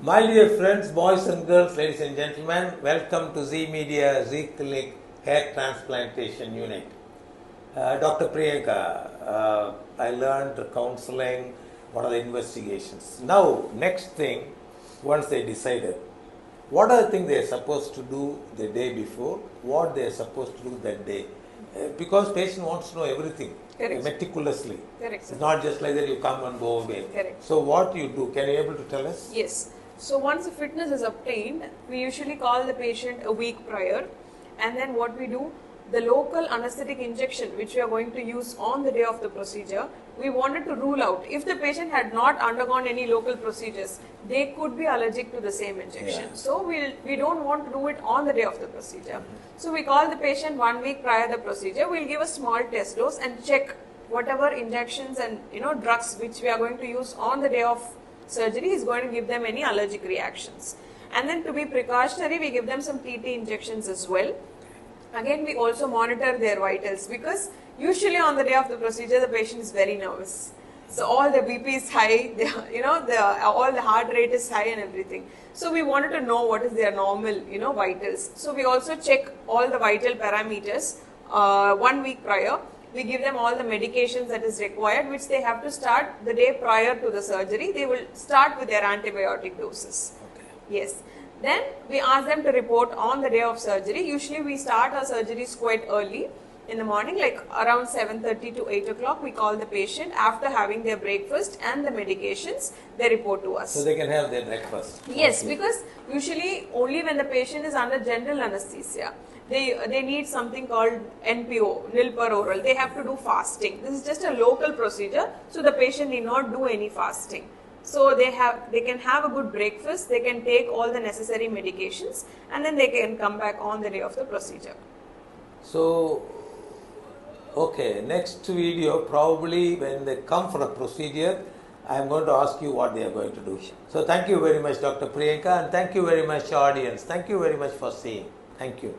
My dear friends, boys and girls, ladies and gentlemen, welcome to Z Media Z Clinic Hair Transplantation Unit. Dr. Priyanka, I learned counseling, what are the investigations. Now, next thing, once they decided, what are the things they are supposed to do the day before, what they are supposed to do that day. Because patient wants to know everything. Correct. Meticulously. Correct, sir. It's not just like that you come and go away. Correct. So what you do, can you able to tell us? Yes. So once the fitness is obtained, we usually call the patient a week prior, and then what we do, the local anesthetic injection which we are going to use on the day of the procedure, we wanted to rule out if the patient had not undergone any local procedures, they could be allergic to the same injection. Yeah. So we don't want to do it on the day of the procedure. So we call the patient 1 week prior the procedure. We'll give a small test dose and check whatever injections and drugs which we are going to use on the day of surgery is going to give them any allergic reactions. And then to be precautionary, we give them some TT injections as well. Again, we also monitor their vitals because usually on the day of the procedure, the patient is very nervous. So all the BP is high, all the heart rate is high and everything. So we wanted to know what is their normal, vitals. So we also check all the vital parameters 1 week prior. We give them all the medications that is required, which they have to start the day prior to the surgery. They will start with their antibiotic doses. Okay. Yes. Then we ask them to report on the day of surgery. Usually we start our surgeries quite early in the morning, like around 7:30 to 8 o'clock. We call the patient after having their breakfast and the medications. They report to us. So they can have their breakfast. Yes, because usually only when the patient is under general anesthesia, they need something called NPO, nil per oral. They have to do fasting. This is just a local procedure, so the patient need not do any fasting. So they can have a good breakfast, they can take all the necessary medications, and then they can come back on the day of the procedure. So, okay, next video probably when they come for a procedure, I am going to ask you what they are going to do. So thank you very much, Dr. Priyanka, and thank you very much, audience. Thank you very much for seeing. Thank you.